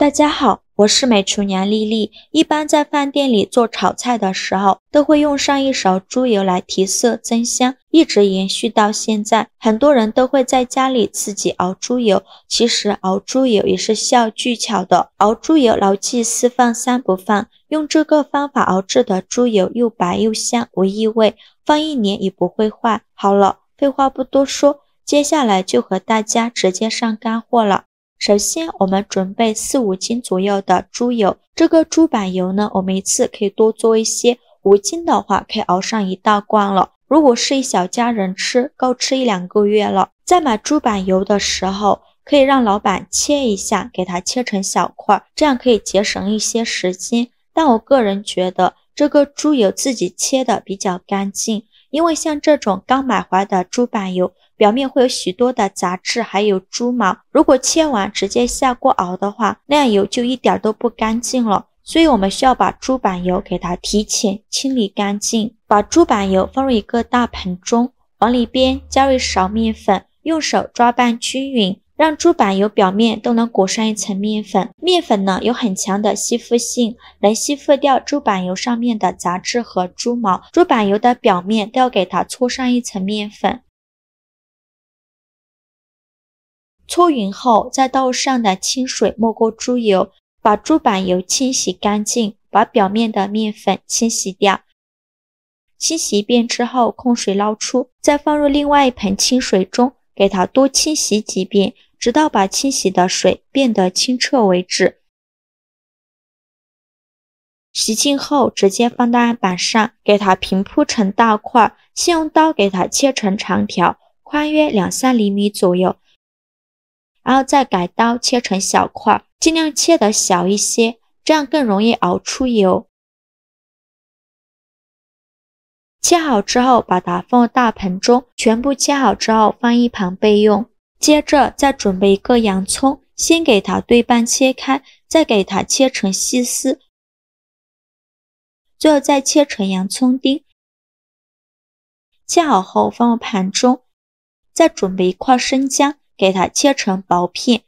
大家好，我是美厨娘丽丽。一般在饭店里做炒菜的时候，都会用上一勺猪油来提色增香，一直延续到现在。很多人都会在家里自己熬猪油，其实熬猪油也是需要技巧的。熬猪油牢记4放3不放，用这个方法熬制的猪油又白又香无异味，放1年也不会坏。好了，废话不多说，接下来就和大家直接上干货了。首先我们准备4-5斤左右的猪油，这个猪板油呢，我们一次可以多做一些，5斤的话可以熬上1大罐了。如果是一小家人吃，够吃1-2个月了。在买猪板油的时候，可以让老板切一下，给它切成小块，这样可以节省一些时间。但我个人觉得这个猪油自己切的比较干净，因为像这种刚买回来的猪板油，表面会有许多的杂质还有猪毛，如果切完直接下锅熬的话，那样油就一点都不干净了。所以我们需要把猪板油给它提前清理干净。把猪板油放入一个大盆中，往里边加入1勺面粉，用手抓拌均匀，让猪板油表面都能裹上一层面粉。面粉呢有很强的吸附性，能吸附掉猪板油上面的杂质和猪毛，猪板油的表面都要给它搓上一层面粉。搓匀后，再倒入上的清水没过猪油，把猪板油清洗干净，把表面的面粉清洗掉。清洗一遍之后，控水捞出，再放入另外一盆清水中，给它多清洗几遍，直到把清洗的水变得清澈为止。洗净后，直接放到案板上，给它平铺成大块，先用刀给它切成长条，宽约2-3厘米左右。然后再改刀切成小块，尽量切得小一些，这样更容易熬出油。切好之后，把它放入大盆中，全部切好之后放一旁备用。接着再准备一个洋葱，先给它对半切开，再给它切成细丝，最后再切成洋葱丁。切好后放入盘中，再准备1块生姜，给它切成薄片，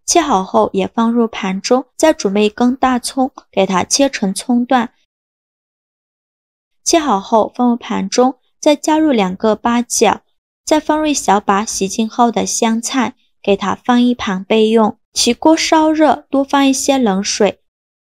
切好后也放入盘中，再准备1根大葱，给它切成葱段。切好后放入盘中，再加入2个八角，再放入1小把洗净后的香菜，给它放一旁备用。起锅烧热，多放一些冷水，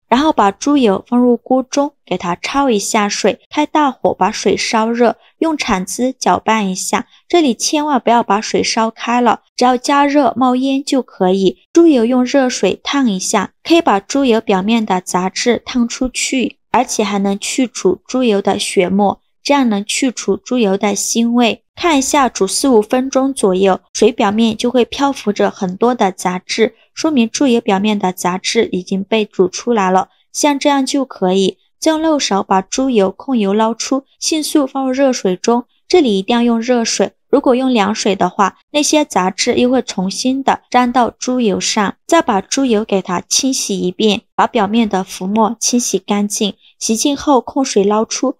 然后把猪油放入锅中，给它焯一下水，开大火把水烧热，用铲子搅拌一下。这里千万不要把水烧开了，只要加热冒烟就可以。猪油用热水烫一下，可以把猪油表面的杂质烫出去，而且还能去除猪油的血沫，这样能去除猪油的腥味。看一下煮4-5分钟左右，水表面就会漂浮着很多的杂质，说明猪油表面的杂质已经被煮出来了，像这样就可以。再用漏勺把猪油控油捞出，迅速放入热水中，这里一定要用热水，如果用凉水的话，那些杂质又会重新的沾到猪油上。再把猪油给它清洗一遍，把表面的浮沫清洗干净，洗净后控水捞出，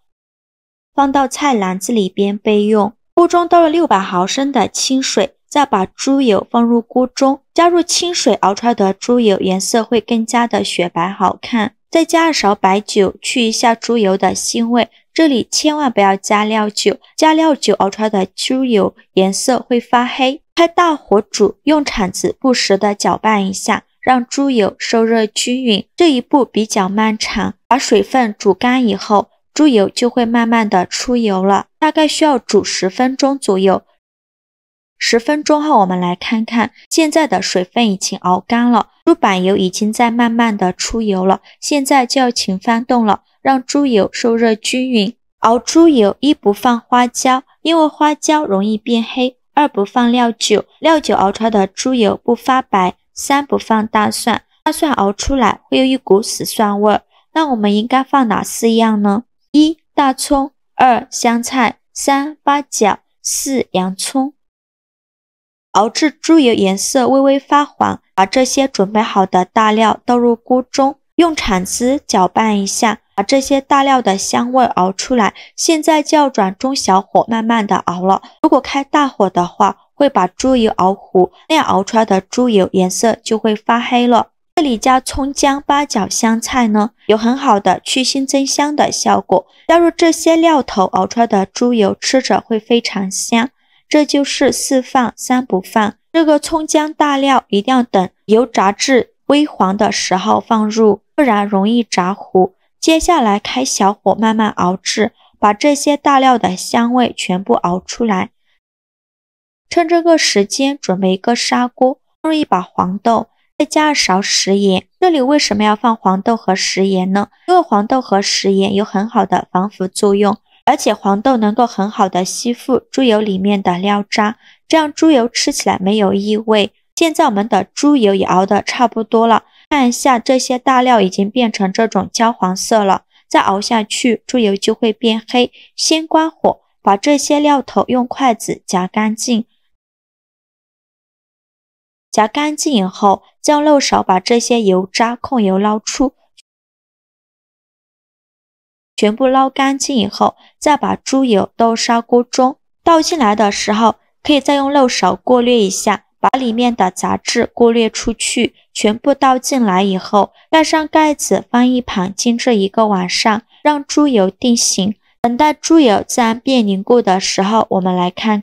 放到菜篮子里边备用。锅中倒入600毫升的清水，再把猪油放入锅中，加入清水熬出来的猪油颜色会更加的雪白好看。再加2勺白酒，去一下猪油的腥味。这里千万不要加料酒，加料酒熬出来的猪油颜色会发黑。开大火煮，用铲子不时的搅拌一下，让猪油受热均匀。这一步比较漫长，把水分煮干以后，猪油就会慢慢的出油了，大概需要煮10分钟左右。10分钟后我们来看看，现在的水分已经熬干了，猪板油已经在慢慢的出油了，现在就要勤翻动了，让猪油受热均匀。熬猪油，1不放花椒，因为花椒容易变黑；2不放料酒，料酒熬出来的猪油不发白；3不放大蒜，大蒜熬出来会有一股死蒜味。那我们应该放哪4样呢？1大葱，2香菜，3八角，4洋葱。熬至猪油颜色微微发黄，把这些准备好的大料倒入锅中，用铲子搅拌一下，把这些大料的香味熬出来。现在就要转中小火慢慢的熬了，如果开大火的话，会把猪油熬糊，那样熬出来的猪油颜色就会发黑了。这里加葱姜、八角、香菜呢，有很好的去腥增香的效果。加入这些料头熬出来的猪油，吃着会非常香。这就是4放3不放。这个葱姜大料一定要等油炸至微黄的时候放入，不然容易炸糊。接下来开小火慢慢熬制，把这些大料的香味全部熬出来。趁这个时间准备一个砂锅，放入一把黄豆，再加2勺食盐。这里为什么要放黄豆和食盐呢？因为黄豆和食盐有很好的防腐作用，而且黄豆能够很好的吸附猪油里面的料渣，这样猪油吃起来没有异味。现在我们的猪油也熬得差不多了，看一下这些大料已经变成这种焦黄色了，再熬下去猪油就会变黑。先关火，把这些料头用筷子夹干净。夹干净以后，再用漏勺把这些油渣控油捞出，全部捞干净以后，再把猪油倒砂锅中。倒进来的时候，可以再用漏勺过滤一下，把里面的杂质过滤出去。全部倒进来以后，盖上盖子放一旁静置1个晚上，让猪油定型。等待猪油自然变凝固的时候，我们来看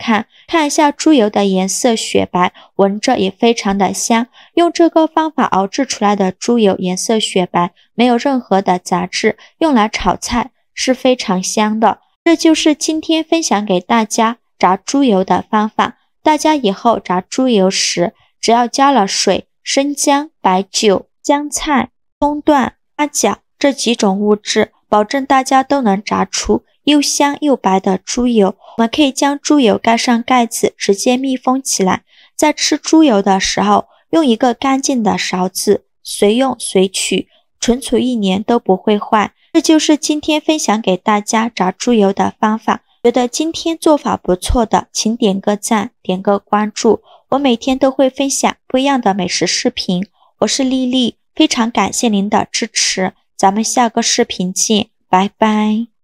一下猪油的颜色雪白，闻着也非常的香。用这个方法熬制出来的猪油颜色雪白，没有任何的杂质，用来炒菜是非常香的。这就是今天分享给大家炸猪油的方法。大家以后炸猪油时，只要加了水、生姜、白酒、姜菜、葱段、八角这几种物质，保证大家都能炸出又香又白的猪油。我们可以将猪油盖上盖子，直接密封起来。在吃猪油的时候，用一个干净的勺子，随用随取，存储1年都不会坏。这就是今天分享给大家炸猪油的方法。觉得今天做法不错的，请点个赞，点个关注。我每天都会分享不一样的美食视频。我是丽丽，非常感谢您的支持。咱们下个视频见，拜拜。